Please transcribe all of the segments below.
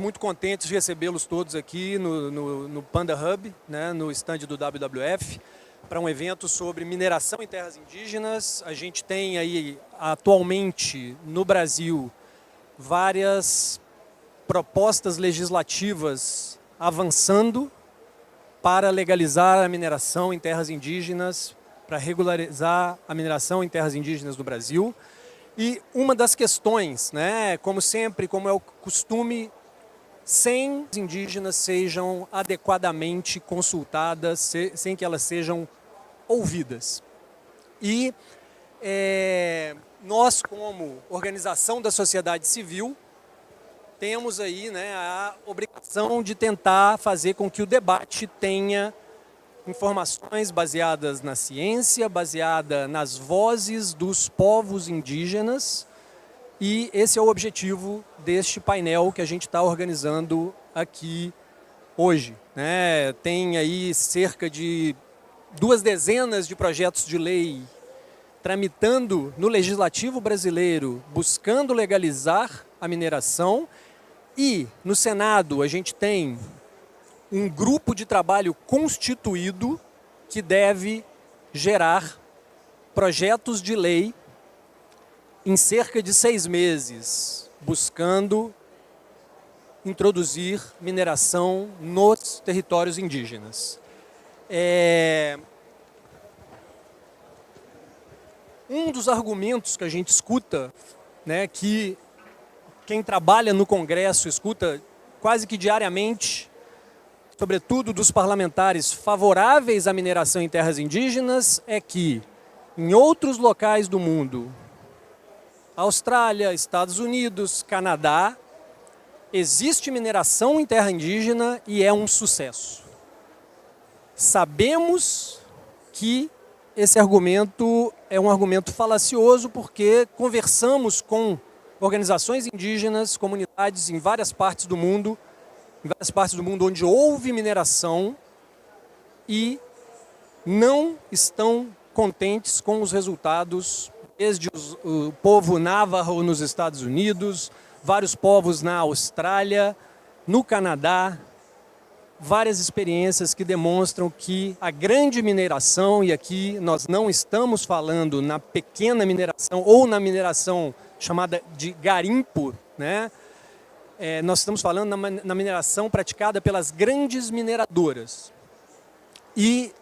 muito contentes de recebê-los todos aqui no Panda Hub, né, no stand do WWF, para um evento sobre mineração em terras indígenas. A gente tem aí, atualmente, no Brasil, várias propostas legislativas avançando para legalizar a mineração em terras indígenas, para regularizar a mineração em terras indígenas do Brasil. E uma das questões, né, como sempre, como é o costume, sem as indígenas sejam adequadamente consultadas, sem que elas sejam ouvidas. E nós, como organização da sociedade civil, temos aí, né, a obrigação de tentar fazer com que o debate tenha informações baseadas na ciência, baseada nas vozes dos povos indígenas, e esse é o objetivo deste painel que a gente está organizando aqui hoje, né? Tem aí cerca de 2 dezenas de projetos de lei tramitando no legislativo brasileiro, buscando legalizar a mineração, e no Senado a gente tem um grupo de trabalho constituído que deve gerar projetos de lei em cerca de 6 meses, buscando introduzir mineração nos territórios indígenas. Um dos argumentos que a gente escuta, né, que quem trabalha no Congresso escuta quase que diariamente, sobretudo dos parlamentares favoráveis à mineração em terras indígenas, é que em outros locais do mundo, Austrália, Estados Unidos, Canadá, existe mineração em terra indígena e é um sucesso. Sabemos que esse argumento é um argumento falacioso porque conversamos com organizações indígenas, comunidades em várias partes do mundo onde houve mineração e não estão contentes com os resultados, desde o povo Navajo nos Estados Unidos, vários povos na Austrália, no Canadá, várias experiências que demonstram que a grande mineração, e aqui nós não estamos falando na pequena mineração ou na mineração chamada de garimpo, né? Nós estamos falando na mineração praticada pelas grandes mineradoras. E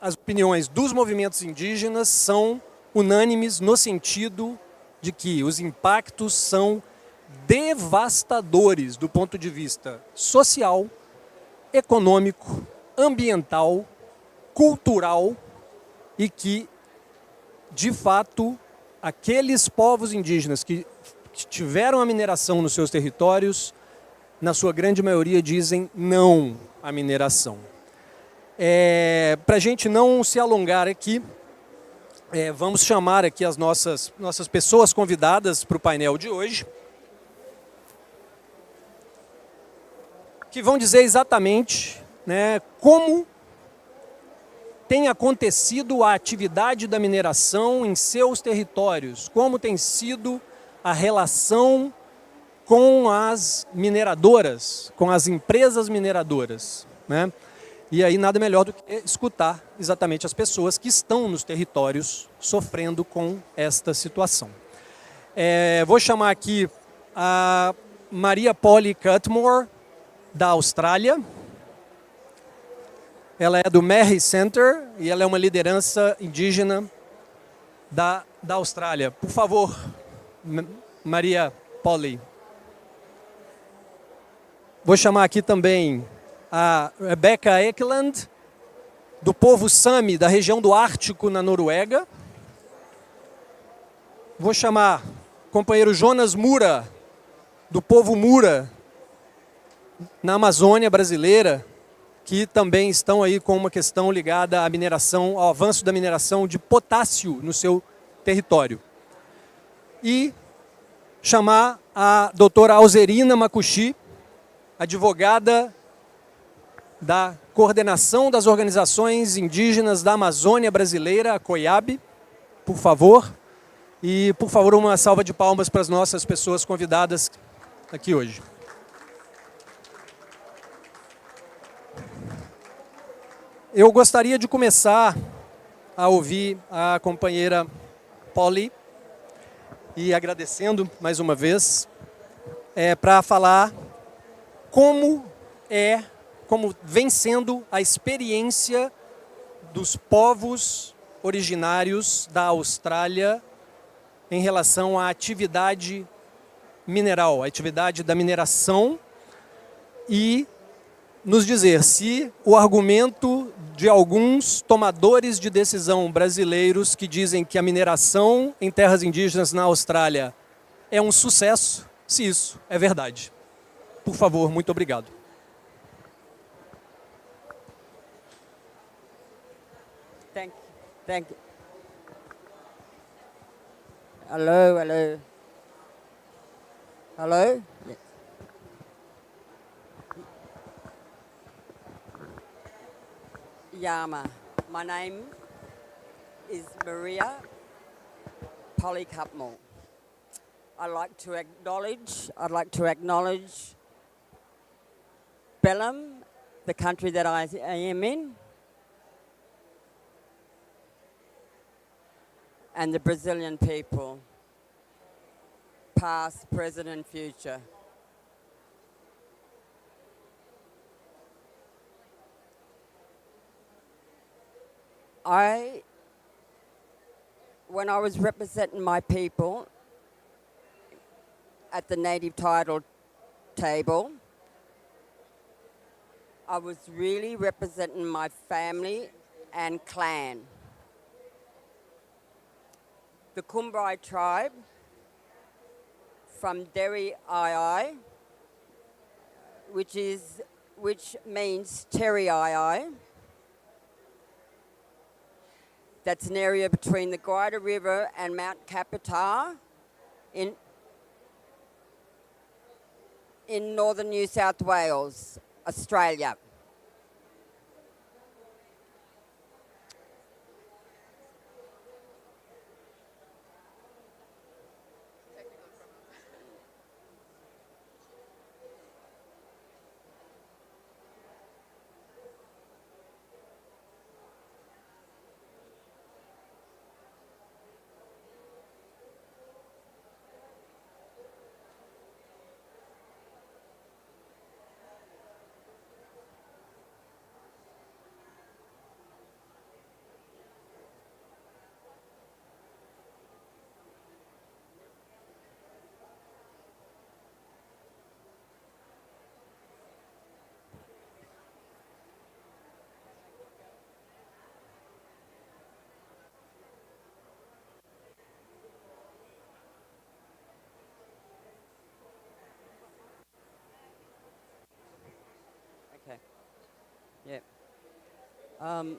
as opiniões dos movimentos indígenas são unânimes no sentido de que os impactos são devastadores do ponto de vista social, econômico, ambiental, cultural, e que, de fato, aqueles povos indígenas que tiveram a mineração nos seus territórios, na sua grande maioria dizem não à mineração. Para a gente não se alongar aqui, vamos chamar aqui as nossas pessoas convidadas para o painel de hoje, que vão dizer exatamente, né, como tem acontecido a atividade da mineração em seus territórios, como tem sido a relação com as mineradoras, com as empresas mineradoras, né? E aí nada melhor do que escutar exatamente as pessoas que estão nos territórios sofrendo com esta situação. Vou chamar aqui a Maria Polly Cutmore, da Austrália. Ela é do Meher Center e ela é uma liderança indígena da Austrália. Por favor, Maria Polly. Vou chamar aqui também a Rebecca Ekeland, do povo Sami, da região do Ártico, na Noruega. Vou chamar o companheiro Jonas Mura, do povo Mura, na Amazônia brasileira, que também estão aí com uma questão ligada à mineração, ao avanço da mineração de potássio no seu território. E chamar a doutora Alzerina Makushi, advogada da Coordenação das Organizações Indígenas da Amazônia Brasileira, a COIAB, por favor. E, por favor, uma salva de palmas para as nossas pessoas convidadas aqui hoje. Eu gostaria de começar a ouvir a companheira Polly e agradecendo mais uma vez para falar como vem sendo a experiência dos povos originários da Austrália em relação à atividade mineral, a atividade da mineração, e nos dizer se o argumento de alguns tomadores de decisão brasileiros que dizem que a mineração em terras indígenas na Austrália é um sucesso, se isso é verdade. Por favor, muito obrigado. Thank you. Hello, hello. Hello? Yes. Yama. My name is Maria Polycupmore. I'd like to acknowledge Belém, the country that I am in, and the Brazilian people, past, present and future. When I was representing my people at the native title table, I was really representing my family and clan. The Kumbrai tribe from Deri Ai, which means Teri Ai. That's an area between the Guida River and Mount Capitar in northern New South Wales, Australia. Okay. Yeah. Do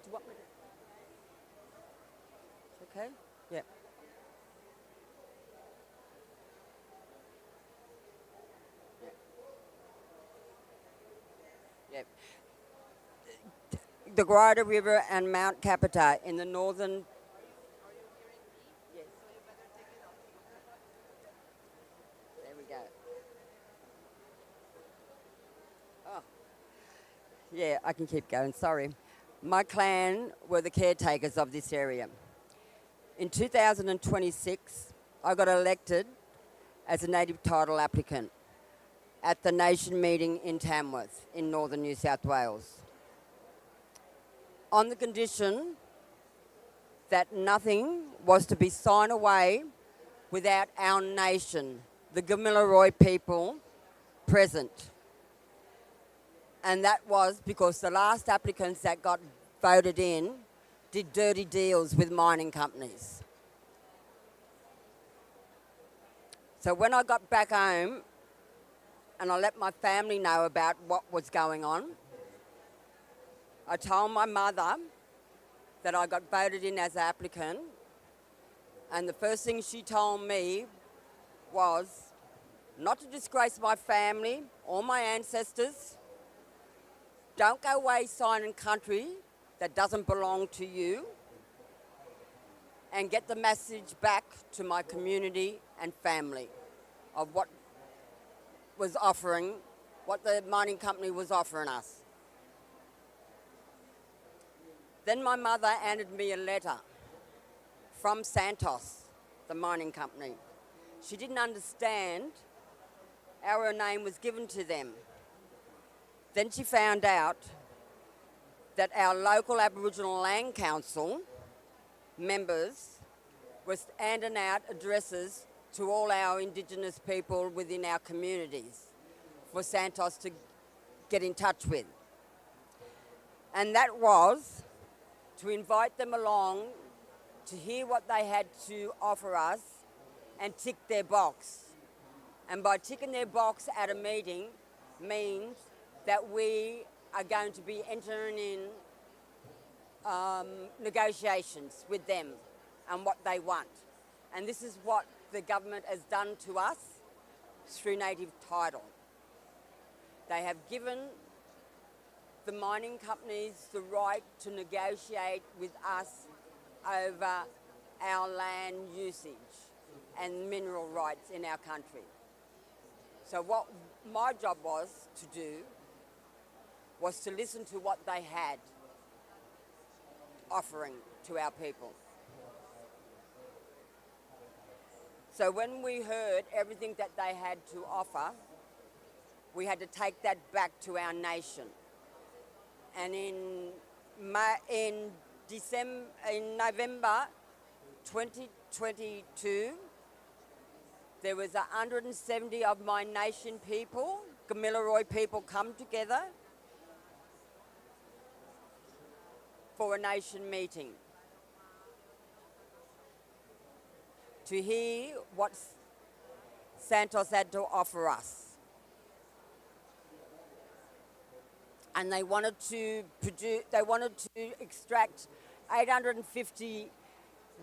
you want me to? It's okay? Yeah. Yeah. The Guida River and Mount Capitar in the northern. Yes. There we go. Oh. Yeah, I can keep going, sorry. My clan were the caretakers of this area. In 2026, I got elected as a native title applicant at the nation meeting in Tamworth in northern New South Wales, on the condition that nothing was to be signed away without our nation, the Gamilaroi people, present. And that was because the last applicants that got voted in did dirty deals with mining companies. So when I got back home and I let my family know about what was going on, I told my mother that I got voted in as an applicant, and the first thing she told me was not to disgrace my family or my ancestors. Don't go away signing country that doesn't belong to you, and get the message back to my community and family of what the mining company was offering us. Then my mother handed me a letter from Santos, the mining company. She didn't understand how her name was given to them. Then she found out that our local Aboriginal Land Council members were handing out addresses to all our Indigenous people within our communities for Santos to get in touch with. And that was to invite them along to hear what they had to offer us and tick their box. And by ticking their box at a meeting means that we are going to be entering in negotiations with them and what they want. And this is what the government has done to us through native title. They have given the mining companies the right to negotiate with us over our land usage and mineral rights in our country. So what my job was to do was to listen to what they had offering to our people. So when we heard everything that they had to offer, we had to take that back to our nation. And in November 2022, there was 170 of my nation people, Gamilaroi people, come together for a nation meeting to hear what Santos had to offer us. And they wanted to extract 850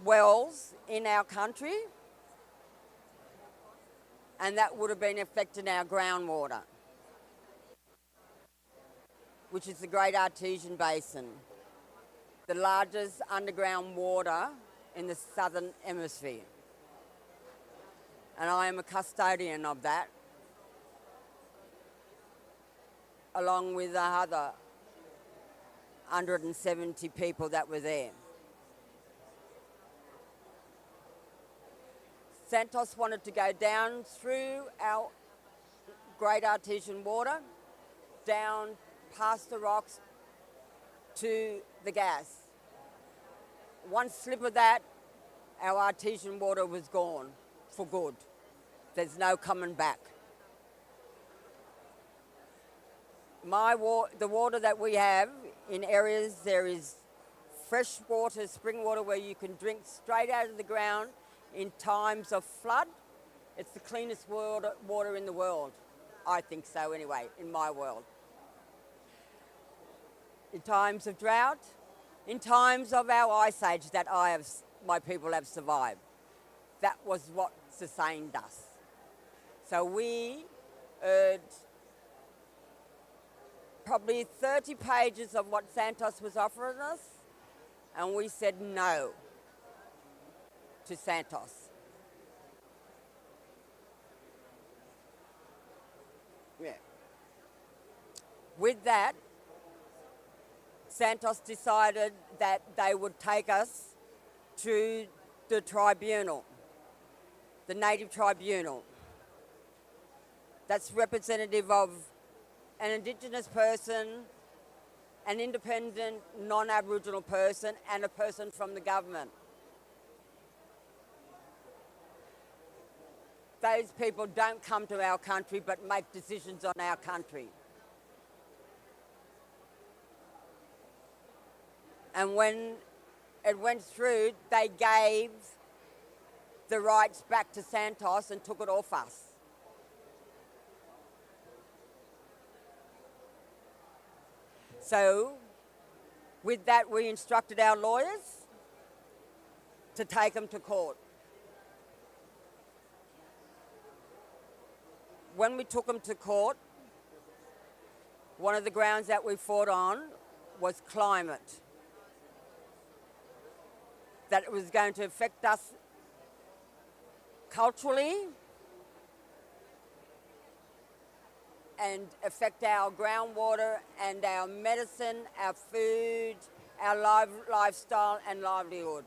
wells in our country, and that would have been affecting our groundwater, which is the Great Artesian Basin, the largest underground water in the southern hemisphere. And I am a custodian of that, along with the other 170 people that were there. Santos wanted to go down through our Great Artesian water, down past the rocks to the gas. One slip of that, our artesian water was gone for good. There's no coming back. The water that we have in areas, there is fresh water, spring water, where you can drink straight out of the ground in times of flood. It's the cleanest water in the world. I think so anyway, in my world. In times of drought, in times of our ice age that my people have survived. That was what sustained us. So we heard probably 30 pages of what Santos was offering us, and we said no to Santos. Yeah. With that, Santos decided that they would take us to the tribunal, the Native Tribunal. That's representative of an Indigenous person, an independent non-Aboriginal person, and a person from the government. Those people don't come to our country but make decisions on our country. And when it went through, they gave the rights back to Santos and took it off us. So, with that, we instructed our lawyers to take them to court. When we took them to court, one of the grounds that we fought on was climate. That it was going to affect us culturally and affect our groundwater and our medicine, our food, our lifestyle and livelihood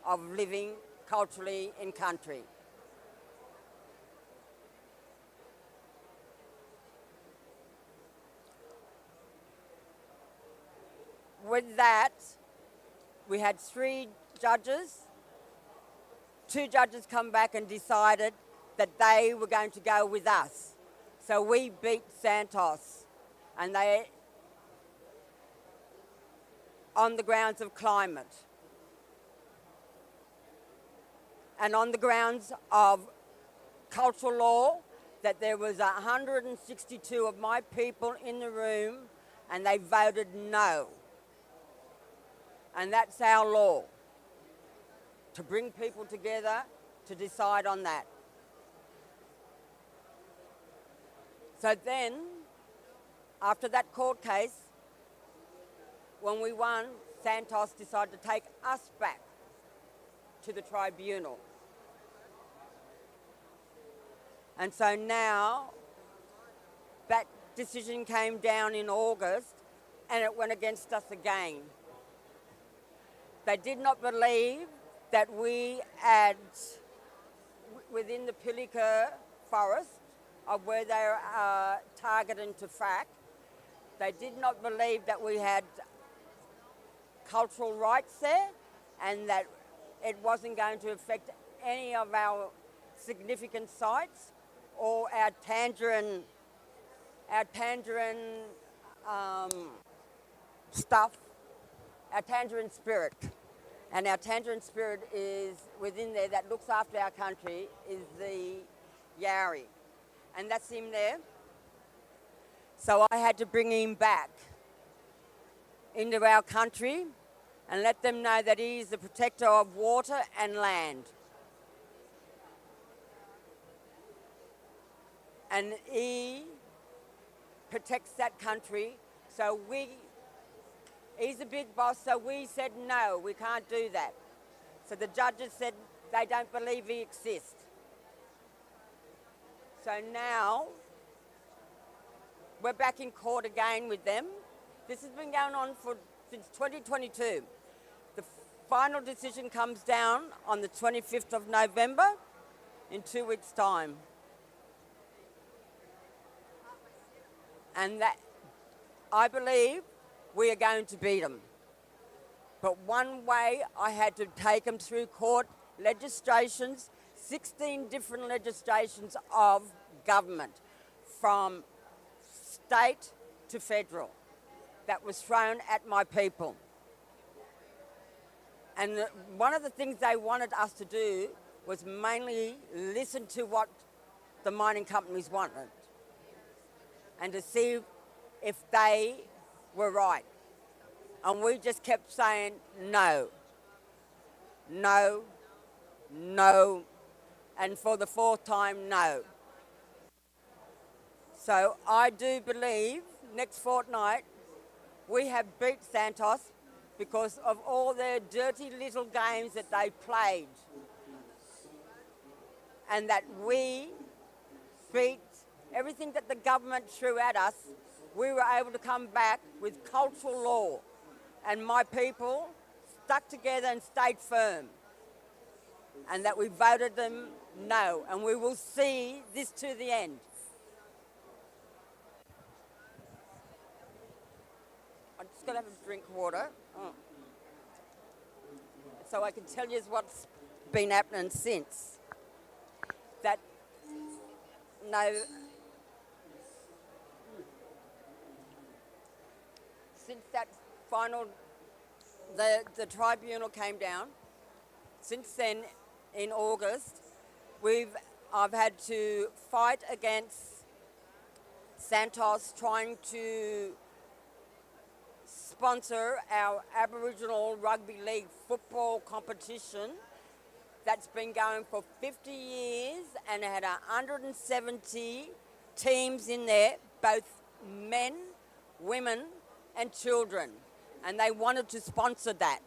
of living culturally in country. With that, we had 3 judges. 2 judges come back and decided that they were going to go with us. So we beat Santos, and they, on the grounds of climate, and on the grounds of cultural law, that there was 162 of my people in the room, and they voted no. And that's our law, to bring people together to decide on that. So then, after that court case, when we won, Santos decided to take us back to the tribunal. And so now, that decision came down in August, and it went against us again. They did not believe that we had, within the Pilliga forest, of where they are targeting to frack, they did not believe that we had cultural rights there, and that it wasn't going to affect any of our significant sites or our tangerine stuff, our tangerine spirit. And our tangerine spirit is within there, that looks after our country, is the Yarri. And that's him there. So I had to bring him back into our country and let them know that he is the protector of water and land. And he protects that country. So he's a big boss, so we said no, we can't do that. So the judges said they don't believe he exists. So now we're back in court again with them. This has been going on since 2022. The final decision comes down on the 25th of November in 2 weeks' time. And that, I believe, we are going to beat them. But one way, I had to take them through court legislations, 16 different legislations of government, from state to federal, that was thrown at my people. And one of the things they wanted us to do was mainly listen to what the mining companies wanted and to see if they were right. And we just kept saying no, no, no, and for the 4th time, no. So I do believe next fortnight we have beat Santos because of all their dirty little games that they played, and that we beat everything that the government threw at us. We were able to come back with cultural law, and my people stuck together and stayed firm, and that we voted them no, and we will see this to the end. I'm just going to have a drink of water. So I can tell you what's been happening since. That, no, since that final, the tribunal came down, since then, in August, I've had to fight against Santos trying to sponsor our Aboriginal Rugby League football competition that's been going for 50 years and had 170 teams in there, both men, women and children, and they wanted to sponsor that.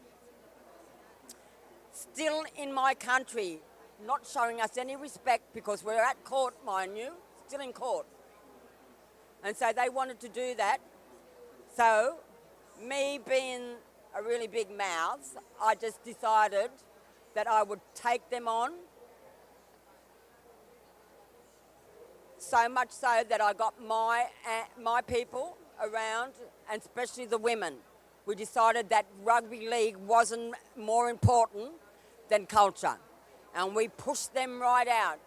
Still in my country, not showing us any respect because we're at court, mind you, still in court. And so they wanted to do that. So me being a really big mouth, I just decided that I would take them on. So much so that I got my people around, and especially the women. We decided that rugby league wasn't more important than culture, and we pushed them right out.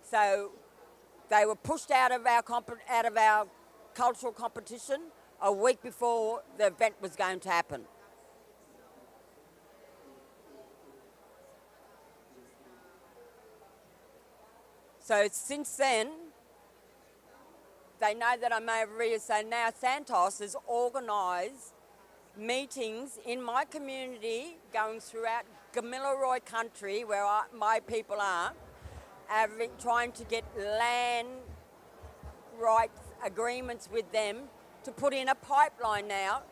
So they were pushed out of our cultural competition a week before the event was going to happen. So since then, they know that I'm over here. So now Santos has organised meetings in my community going throughout Gamilaroi country, where my people are, trying to get land rights agreements with them to put in a pipeline now.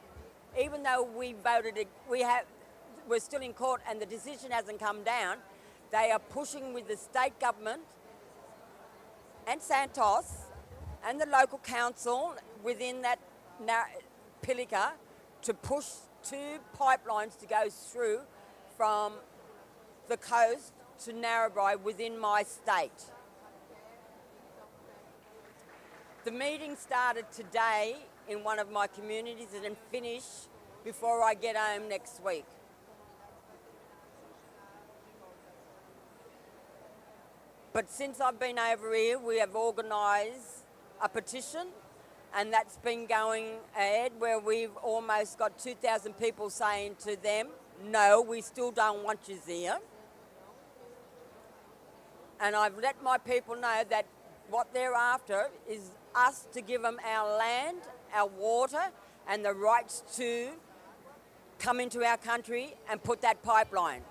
Even though we're still in court and the decision hasn't come down, they are pushing with the state government and Santos and the local council within that Pilliga to push 2 pipelines to go through from the coast to Narrabri within my state. The meeting started today in one of my communities and finish before I get home next week. But since I've been over here, we have organised a petition, and that's been going ahead, where we've almost got 2,000 people saying to them, no, we still don't want you here. And I've let my people know that what they're after is us to give them our land, our water, and the rights to come into our country and put that pipeline.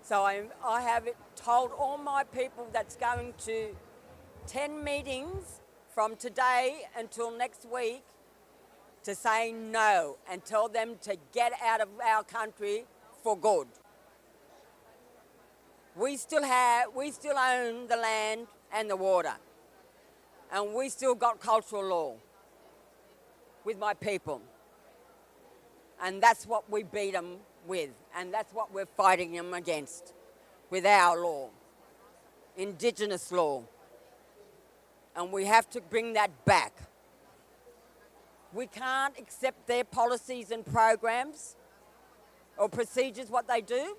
So I have told all my people that's going to 10 meetings from today until next week to say no and tell them to get out of our country for good. We still own the land and the water, and we still got cultural law with my people. And that's what we beat them with, and that's what we're fighting them against with our law, Indigenous law. And we have to bring that back. We can't accept their policies and programs or procedures, what they do.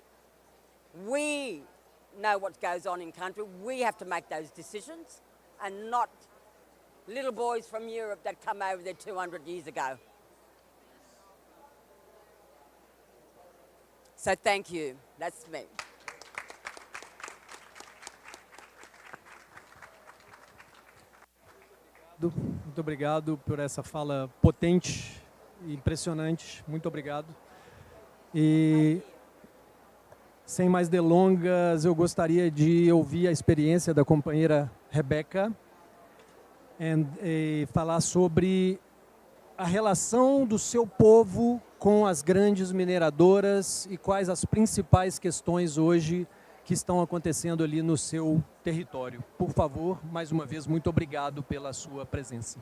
We know what goes on in country. We have to make those decisions, and not little boys from Europe that come over there 200 years ago. So thank you. That's me. Muito obrigado por essa fala potente e impressionante. Muito obrigado. E, sem mais delongas, eu gostaria de ouvir a experiência da companheira Rebeca e falar sobre a relação do seu povo com as grandes mineradoras e quais as principais questões hoje que estão acontecendo ali no seu território. Por favor, mais uma vez, muito obrigado pela sua presença.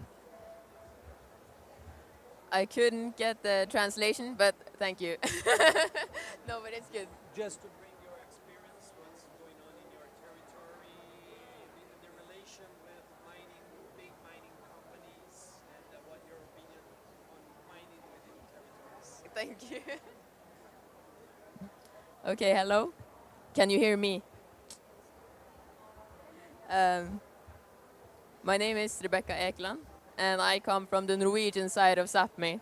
I couldn't get the translation, but thank you. No, but it's good. Just to bring your experience, what's going on in your territory, the relation with mining, big mining companies, and what your opinion on mining within territories. Thank you. Okay, hello. Can you hear me? My name is Rebecca Ekland, and I come from the Norwegian side of Sápmi,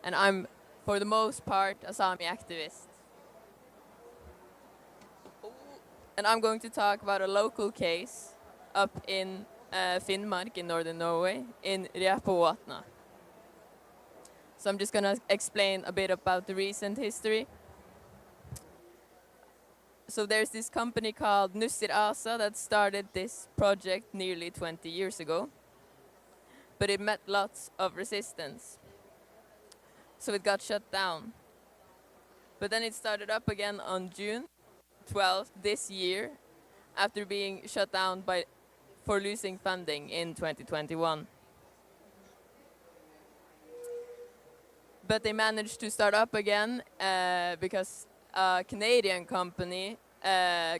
and I'm, for the most part, a Sami activist. And I'm going to talk about a local case up in Finnmark in northern Norway, in Riapovatna. So I'm just going to explain a bit about the recent history. So there's this company called Nussir ASA that started this project nearly 20 years ago, but it met lots of resistance. So it got shut down. But then it started up again on June 12th this year, after being shut down for losing funding in 2021. but they managed to start up again because a Canadian company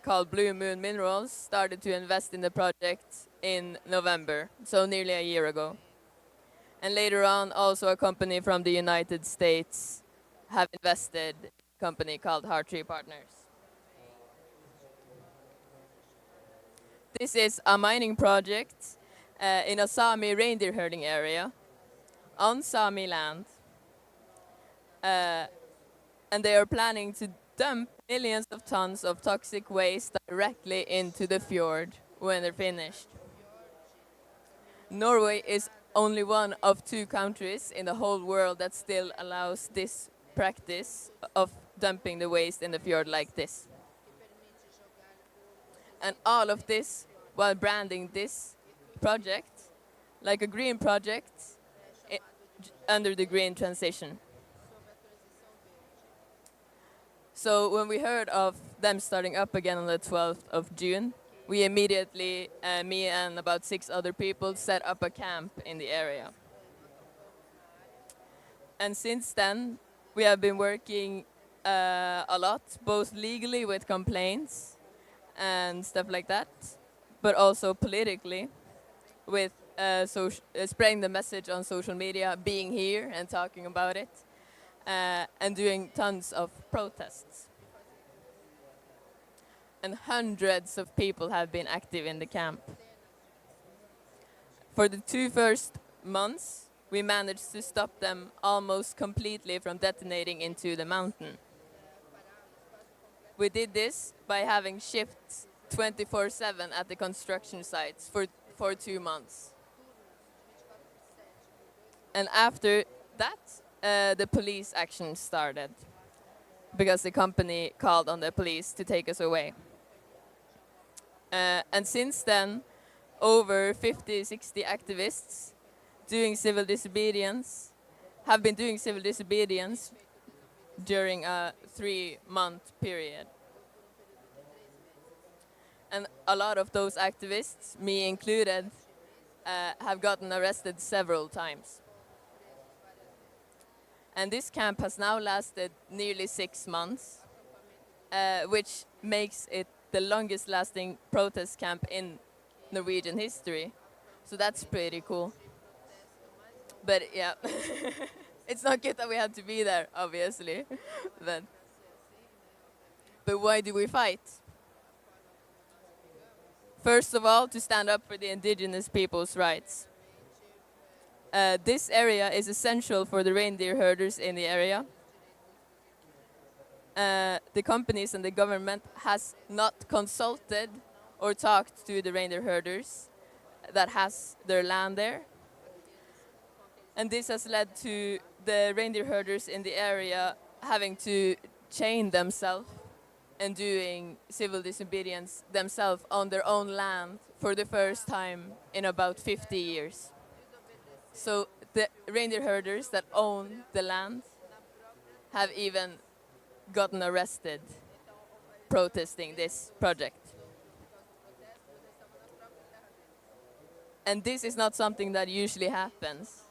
called Blue Moon Minerals started to invest in the project in November, so nearly a year ago. And later on, also a company from the United States have invested in a company called Heart Tree Partners. This is a mining project in a Sami reindeer herding area on Sami land. And they are planning to dump millions of tons of toxic waste directly into the fjord when they're finished. Norway is only one of 2 countries in the whole world that still allows this practice of dumping the waste in the fjord like this. And all of this while branding this project like a green project under the green transition. So when we heard of them starting up again on the 12th of June, we immediately, me and about 6 other people, set up a camp in the area. And since then, we have been working a lot, both legally with complaints and stuff like that, but also politically with spreading the message on social media, being here and talking about it, and doing tons of protests. And hundreds of people have been active in the camp. For the 2 first months, we managed to stop them almost completely from detonating into the mountain. We did this by having shifts 24/7 at the construction sites for 2 months. And after that, the police action started because the company called on the police to take us away. And since then, over 50, 60 activists doing civil disobedience have been doing civil disobedience during a 3-month period. And a lot of those activists, me included, have gotten arrested several times. And this camp has now lasted nearly 6 months, which makes it the longest lasting protest camp in Norwegian history. So that's pretty cool. But yeah, it's not good that we had to be there, obviously. But why do we fight? First of all, to stand up for the indigenous people's rights. This area is essential for the reindeer herders in the area. The companies and the government has not consulted or talked to the reindeer herders that has their land there. And this has led to the reindeer herders in the area having to chain themselves and doing civil disobedience themselves on their own land for the first time in about 50 years. So the reindeer herders that own the land have even gotten arrested protesting this project. And this is not something that usually happens.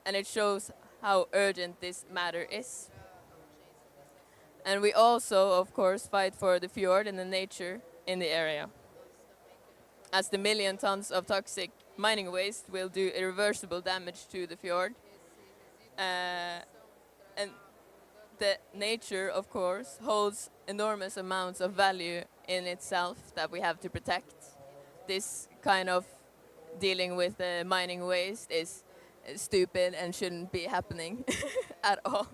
And it shows how urgent this matter is. And we also, of course, fight for the fjord and the nature in the area, as the million tons of toxic mining waste will do irreversible damage to the fjord. And the nature, of course, holds enormous amounts of value in itself that we have to protect. This kind of dealing with the mining waste is stupid and shouldn't be happening at all.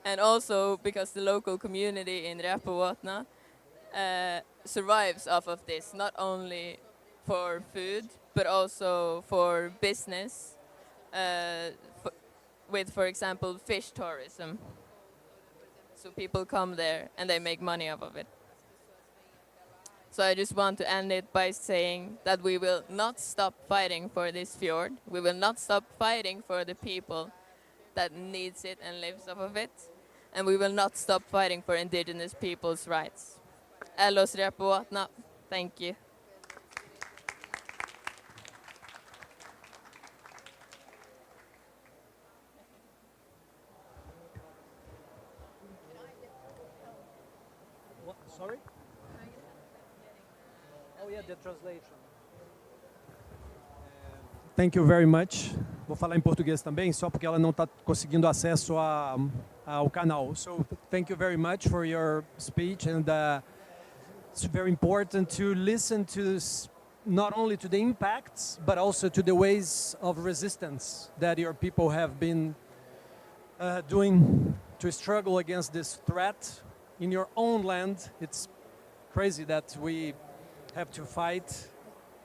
And also because the local community in Reapavatna survives off of this, not only for food, but also for business, with, for example, fish tourism. So people come there and they make money off of it. So I just want to end it by saying that we will not stop fighting for this fjord. We will not stop fighting for the people that needs it and lives off of it. And we will not stop fighting for indigenous people's rights. Ellos Reapavatna, thank you. Thank you very much. Vou falar em português também, só porque ela não está conseguindo acesso ao canal. So, thank you very much for your speech, and it's very important to listen to not only to the impacts, but also to the ways of resistance that your people have been doing to struggle against this threat in your own land. It's crazy that we have to fight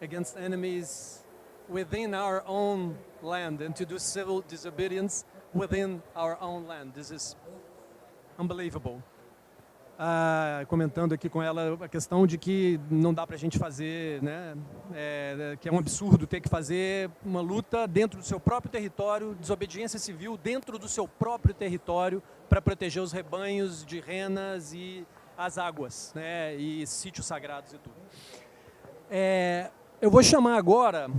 against enemies within our own land and to do civil disobedience within our own land. This is unbelievable. Comentando aqui com ela a questão de que não dá para a gente fazer, né, que é um absurdo ter que fazer uma luta dentro do seu próprio território, desobediência civil dentro do seu próprio território para proteger os rebanhos de renas e as águas, né, e sítios sagrados e tudo. Eu vou chamar agora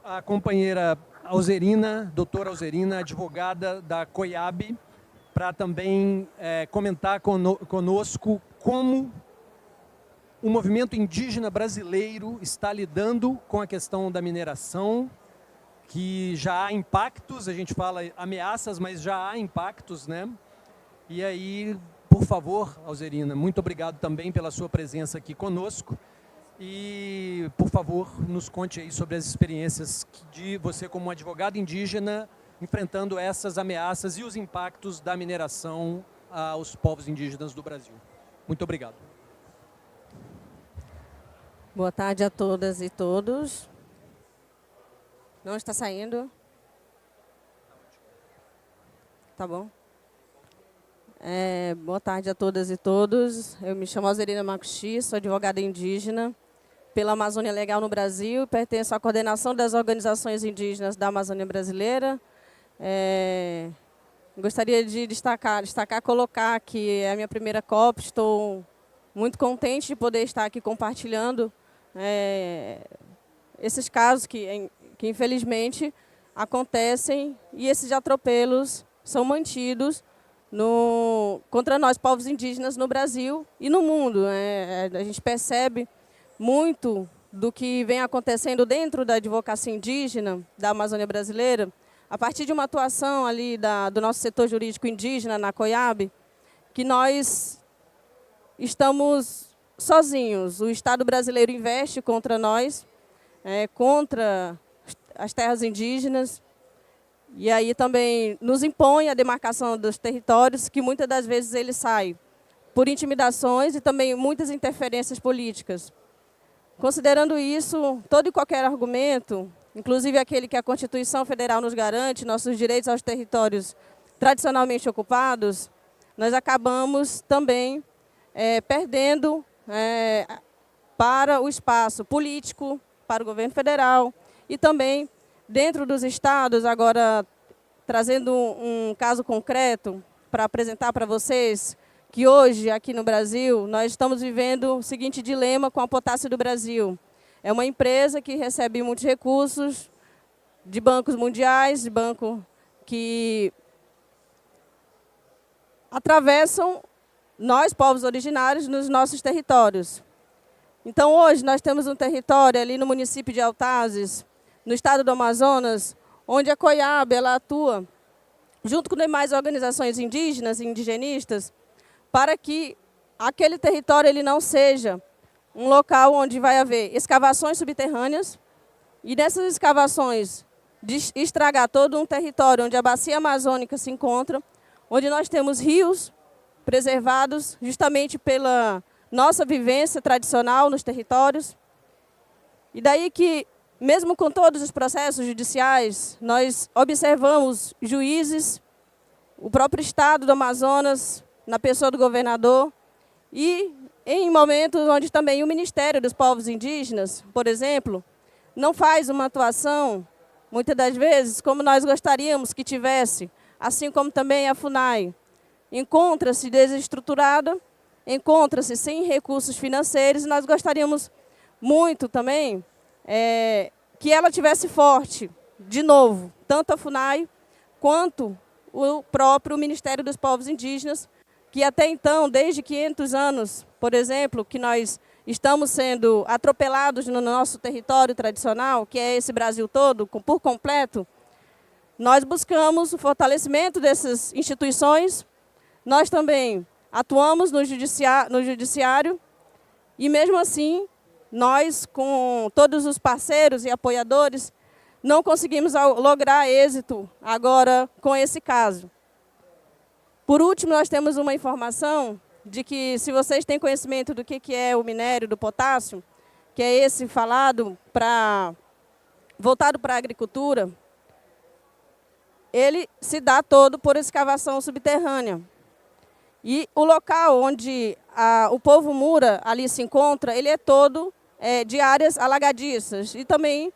a companheira Alzerina, doutora Alzerina, advogada da COIAB, para também comentar conosco como o movimento indígena brasileiro está lidando com a questão da mineração, que já há impactos, a gente fala ameaças, mas já há impactos, né? E aí, por favor, Alzerina, muito obrigado também pela sua presença aqui conosco. E, por favor, nos conte aí sobre as experiências de você como advogado indígena enfrentando essas ameaças e os impactos da mineração aos povos indígenas do Brasil. Muito obrigado. Boa tarde a todas e todos. Não está saindo? Tá bom. Boa tarde a todas e todos. Eu me chamo Alzerina Macuxi, sou advogada indígena pela Amazônia Legal no Brasil, pertenço à coordenação das organizações indígenas da Amazônia Brasileira. Gostaria de colocar que é a minha primeira COP, estou muito contente de poder estar aqui compartilhando esses casos que infelizmente acontecem e esses atropelos são mantidos contra nós, povos indígenas, no Brasil e no mundo. A gente percebe muito do que vem acontecendo dentro da advocacia indígena da Amazônia Brasileira, a partir de uma atuação ali do nosso setor jurídico indígena na COIAB, que nós estamos sozinhos. O Estado brasileiro investe contra nós, contra as terras indígenas, e aí também nos impõe a demarcação dos territórios, que muitas das vezes ele sai por intimidações e também muitas interferências políticas. Considerando isso, todo e qualquer argumento, inclusive aquele que a Constituição Federal nos garante, nossos direitos aos territórios tradicionalmente ocupados, nós acabamos também perdendo para o espaço político, para o governo federal e também dentro dos estados. Agora, trazendo um caso concreto para apresentar para vocês, que hoje, aqui no Brasil, nós estamos vivendo o seguinte dilema com a Potássio do Brasil. É uma empresa que recebe muitos recursos de bancos mundiais, de bancos que atravessam nós, povos originários, nos nossos territórios. Então, hoje, nós temos um território ali no município de Altazes, no estado do Amazonas, onde a COIAB ela atua, junto com demais organizações indígenas e indigenistas, para que aquele território ele não seja um local onde vai haver escavações subterrâneas, e nessas escavações de estragar todo um território onde a bacia amazônica se encontra, onde nós temos rios preservados justamente pela nossa vivência tradicional nos territórios. E daí que, mesmo com todos os processos judiciais, nós observamos juízes, o próprio Estado do Amazonas, na pessoa do governador, e em momentos onde também o Ministério dos Povos Indígenas, por exemplo, não faz uma atuação, muitas das vezes, como nós gostaríamos que tivesse, assim como também a FUNAI, encontra-se desestruturada, encontra-se sem recursos financeiros, e nós gostaríamos muito também que ela tivesse forte, de novo, tanto a FUNAI quanto o próprio Ministério dos Povos Indígenas, que até então, desde 500 anos, por exemplo, que nós estamos sendo atropelados no nosso território tradicional, que é esse Brasil todo, por completo, nós buscamos o fortalecimento dessas instituições. Nós também atuamos no judiciário e, mesmo assim, nós, com todos os parceiros e apoiadores, não conseguimos lograr êxito agora com esse caso. Por último, nós temos uma informação de que, se vocês têm conhecimento do que é o minério do potássio, que é esse voltado para a agricultura, ele se dá todo por escavação subterrânea. E o local onde o povo Mura ali se encontra, ele é todo de áreas alagadiças e também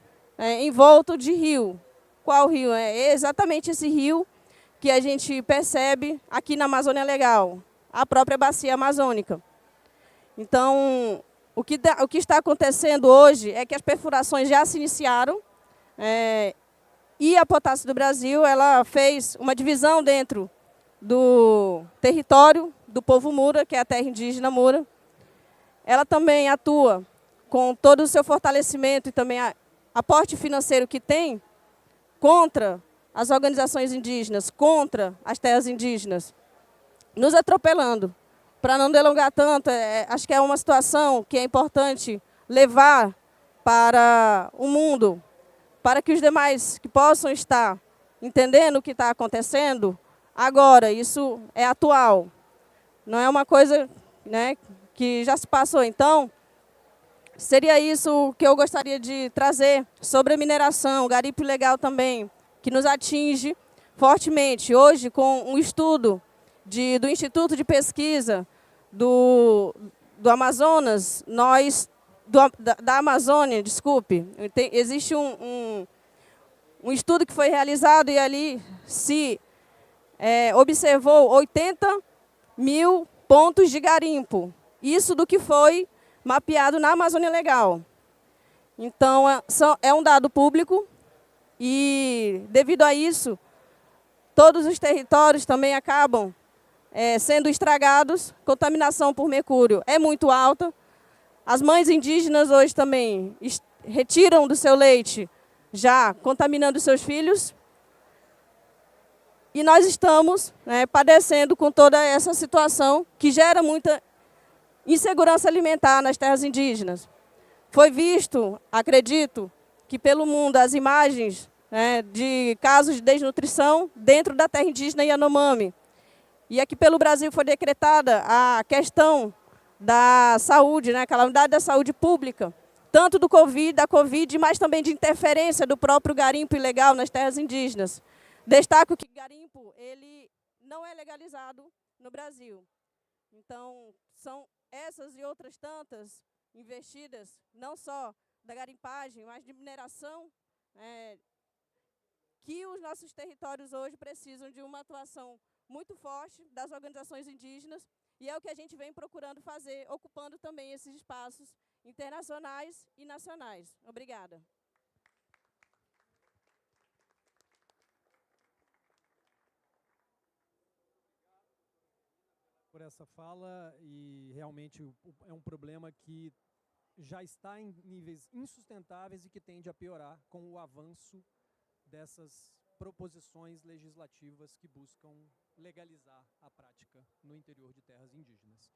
envolto de rio. Qual rio? É exatamente esse rio que a gente percebe aqui na Amazônia Legal, a própria bacia amazônica. Então, o que está acontecendo hoje é que as perfurações já se iniciaram, e a Potássio do Brasil, ela fez uma divisão dentro do território do povo Mura, que é a terra indígena Mura. Ela também atua com todo o seu fortalecimento e também aporte financeiro que tem contra as organizações indígenas, contra as terras indígenas, nos atropelando. Para não delongar tanto, acho que é uma situação que é importante levar para o mundo, para que os demais que possam estar entendendo o que está acontecendo. Agora, isso é atual, não é uma coisa, né, que já se passou. Então, seria isso que eu gostaria de trazer sobre a mineração, o garimpo ilegal também, que nos atinge fortemente. Hoje, com um estudo do Instituto de Pesquisa do Amazonas, da Amazônia, desculpe, existe um estudo que foi realizado e ali se observou 80 mil pontos de garimpo. Isso do que foi mapeado na Amazônia Legal. Então, é um dado público e, devido a isso, todos os territórios também acabam sendo estragados. Contaminação por mercúrio é muito alta. As mães indígenas hoje também retiram do seu leite, já contaminando seus filhos. E nós estamos padecendo com toda essa situação que gera muita insegurança alimentar nas terras indígenas. Foi visto, acredito, que pelo mundo as imagens de casos de desnutrição dentro da terra indígena Yanomami. E aqui pelo Brasil foi decretada a questão da saúde, a calamidade da saúde pública, tanto da Covid, mas também de interferência do próprio garimpo ilegal nas terras indígenas. Destaco que garimpo ele não é legalizado no Brasil. Então, são essas e outras tantas investidas, não só da garimpagem, mas de mineração, que os nossos territórios hoje precisam de uma atuação muito forte das organizações indígenas, e é o que a gente vem procurando fazer, ocupando também esses espaços internacionais e nacionais. Obrigada. Por essa fala, e realmente é um problema que já está em níveis insustentáveis e que tende a piorar com o avanço dessas proposições legislativas que buscam legalizar a prática no interior de terras indígenas.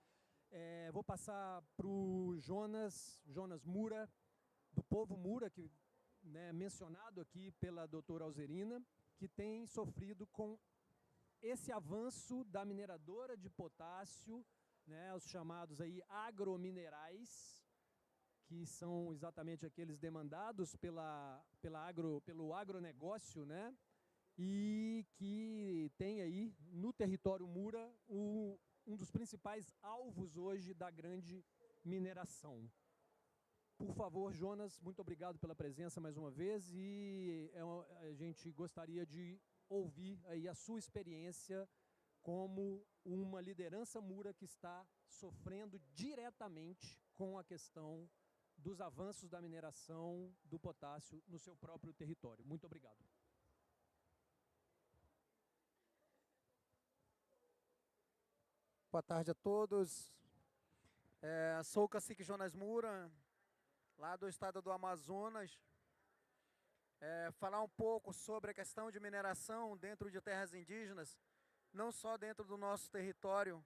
Vou passar para o Jonas Mura, do povo Mura, que mencionado aqui pela doutora Alzerina, que tem sofrido com esse avanço da mineradora de potássio, os chamados aí agrominerais, que são exatamente aqueles demandados pelo agronegócio, e que tem aí no território Mura um dos principais alvos hoje da grande mineração. Por favor, Jonas, muito obrigado pela presença mais uma vez, e a gente gostaria de ouvir aí a sua experiência como uma liderança Mura que está sofrendo diretamente com a questão dos avanços da mineração do potássio no seu próprio território. Muito obrigado. Boa tarde a todos. Sou o cacique Jonas Moura, lá do estado do Amazonas. Falar um pouco sobre a questão de mineração dentro de terras indígenas, não só dentro do nosso território.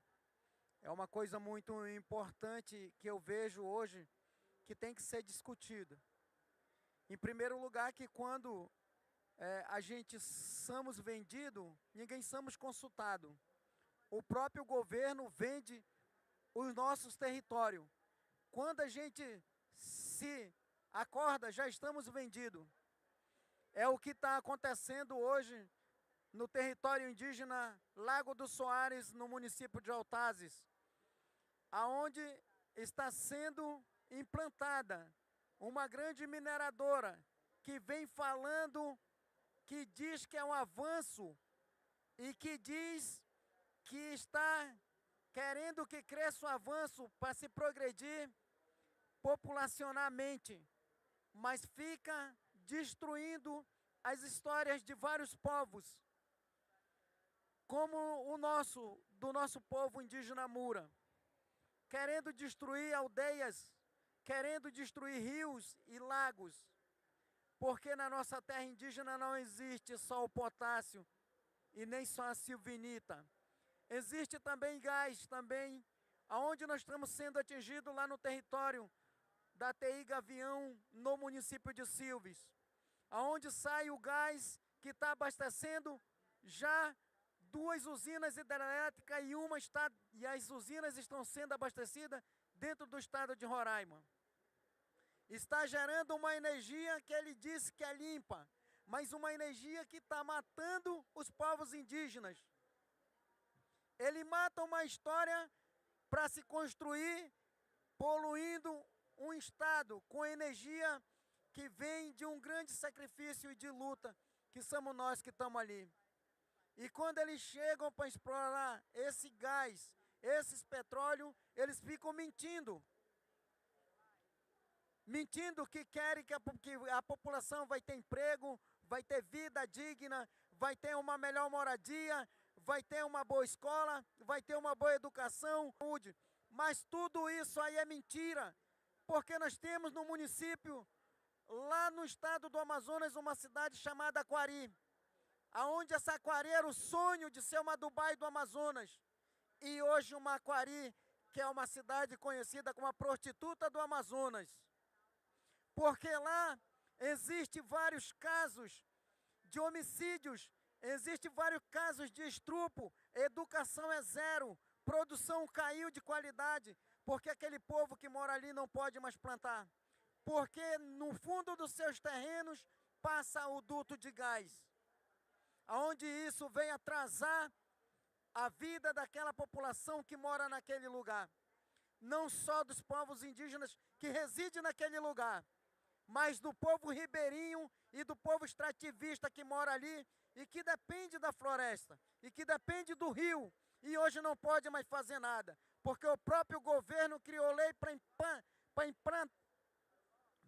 É uma coisa muito importante que eu vejo hoje que tem que ser discutida. Em primeiro lugar, que quando a gente somos vendido, ninguém somos consultado. O próprio governo vende os nossos territórios. Quando a gente se acorda, já estamos vendidos. É o que está acontecendo hoje no território indígena Lago do Soares, no município de Altazes, aonde está sendo implantada uma grande mineradora que vem falando, que diz que é um avanço e que diz que está querendo que cresça o avanço para se progredir populacionalmente, mas fica destruindo as histórias de vários povos, como do nosso povo indígena Mura, querendo destruir aldeias, querendo destruir rios e lagos, porque na nossa terra indígena não existe só o potássio e nem só a silvinita. Existe também gás, aonde nós estamos sendo atingidos lá no território da TI Gavião, no município de Silves, aonde sai o gás que está abastecendo já 2 usinas hidrelétricas e as usinas estão sendo abastecidas dentro do estado de Roraima. Está gerando uma energia que ele disse que é limpa, mas uma energia que está matando os povos indígenas. Ele mata uma história para se construir, poluindo um estado com energia que vem de um grande sacrifício e de luta, que somos nós que estamos ali. E quando eles chegam para explorar esse gás, esses petróleo, eles ficam mentindo. Mentindo que querem que a população vai ter emprego, vai ter vida digna, vai ter uma melhor moradia, vai ter uma boa escola, vai ter uma boa educação, saúde. Mas tudo isso aí é mentira, porque nós temos no município, lá no estado do Amazonas, uma cidade chamada Aquari, aonde essa Aquari era o sonho de ser uma Dubai do Amazonas. E hoje uma Aquari, que é uma cidade conhecida como a prostituta do Amazonas. Porque lá existem vários casos de homicídios, existem vários casos de estupro, educação é zero, produção caiu de qualidade, porque aquele povo que mora ali não pode mais plantar. Porque no fundo dos seus terrenos passa o duto de gás, aonde isso vem atrasar a vida daquela população que mora naquele lugar. Não só dos povos indígenas que residem naquele lugar, mas do povo ribeirinho e do povo extrativista que mora ali e que depende da floresta, e que depende do rio, e hoje não pode mais fazer nada, porque o próprio governo criou lei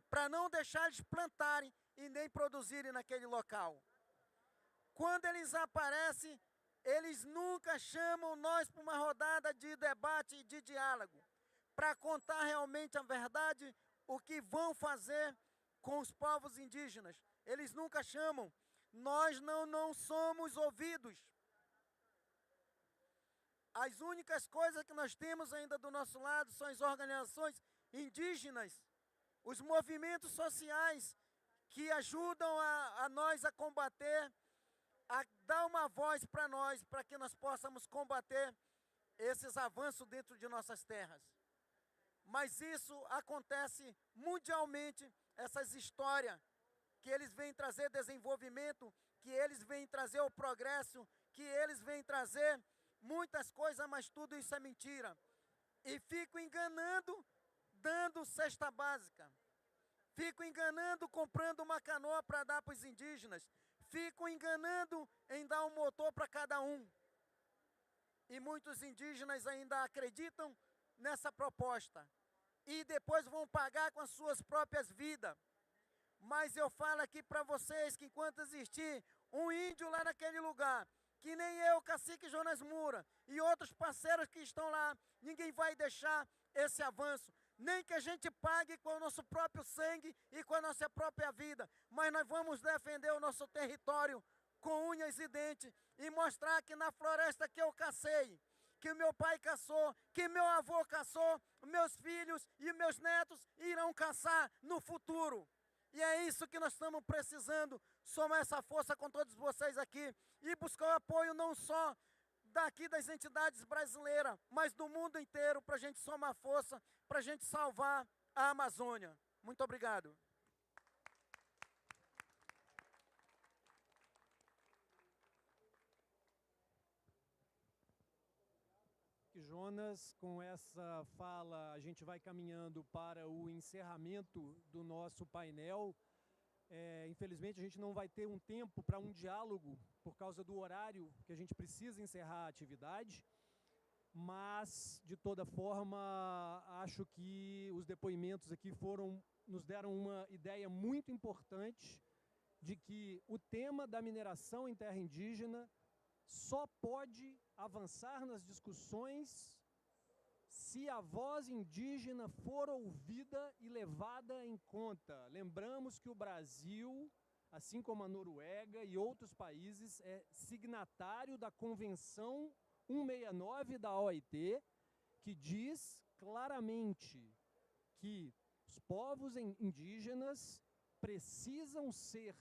para não deixar eles plantarem e nem produzirem naquele local. Quando eles aparecem, eles nunca chamam nós para uma rodada de debate e de diálogo, para contar realmente a verdade, o que vão fazer com os povos indígenas. Eles nunca chamam. Nós não somos ouvidos. As únicas coisas que nós temos ainda do nosso lado são as organizações indígenas, os movimentos sociais que ajudam a nós a combater, a dar uma voz para nós, para que nós possamos combater esses avanços dentro de nossas terras. Mas isso acontece mundialmente, essas histórias, que eles vêm trazer desenvolvimento, que eles vêm trazer o progresso, que eles vêm trazer muitas coisas, mas tudo isso é mentira. E fico enganando, dando cesta básica. Fico enganando, comprando uma canoa para dar para os indígenas. Fico enganando em dar um motor para cada um. E muitos indígenas ainda acreditam nessa proposta. E depois vão pagar com as suas próprias vidas. Mas eu falo aqui para vocês que enquanto existir um índio lá naquele lugar, que nem eu, cacique Jonas Moura, e outros parceiros que estão lá, ninguém vai deixar esse avanço. Nem que a gente pague com o nosso próprio sangue e com a nossa própria vida, mas nós vamos defender o nosso território com unhas e dentes e mostrar que na floresta que eu cacei, que meu pai caçou, que meu avô caçou, meus filhos e meus netos irão caçar no futuro. E é isso que nós estamos precisando, somar essa força com todos vocês aqui e buscar o apoio não só daqui das entidades brasileiras, mas do mundo inteiro, para a gente somar força, para a gente salvar a Amazônia. Muito obrigado. Jonas, com essa fala a gente vai caminhando para o encerramento do nosso painel. Infelizmente a gente não vai ter um tempo para um diálogo por causa do horário que a gente precisa encerrar a atividade, mas de toda forma acho que os depoimentos aqui nos deram uma ideia muito importante de que o tema da mineração em terra indígena só pode avançar nas discussões se a voz indígena for ouvida e levada em conta. Lembramos que o Brasil, assim como a Noruega e outros países, é signatário da Convenção 169 da OIT, que diz claramente que os povos indígenas precisam ser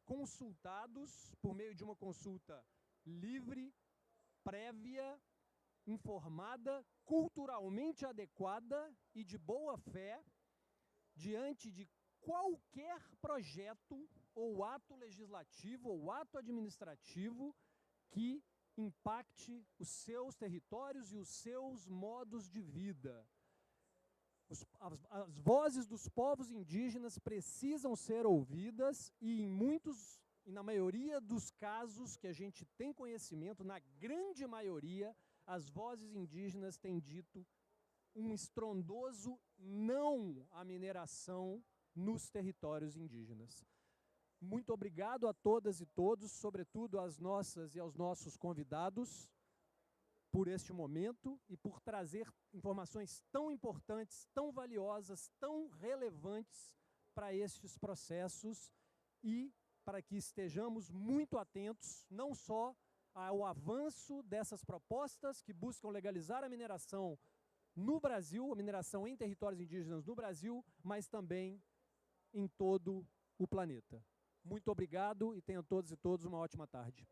consultados por meio de uma consulta livre, prévia, informada, culturalmente adequada e de boa fé, diante de qualquer projeto ou ato legislativo ou ato administrativo que impacte os seus territórios e os seus modos de vida. As vozes dos povos indígenas precisam ser ouvidas e na maioria dos casos que a gente tem conhecimento, na grande maioria, as vozes indígenas têm dito um estrondoso não à mineração nos territórios indígenas. Muito obrigado a todas e todos, sobretudo às nossas e aos nossos convidados, por este momento e por trazer informações tão importantes, tão valiosas, tão relevantes para estes processos e para que estejamos muito atentos, não só ao avanço dessas propostas que buscam legalizar a mineração no Brasil, a mineração em territórios indígenas no Brasil, mas também em todo o planeta. Muito obrigado e tenham todos e todas uma ótima tarde.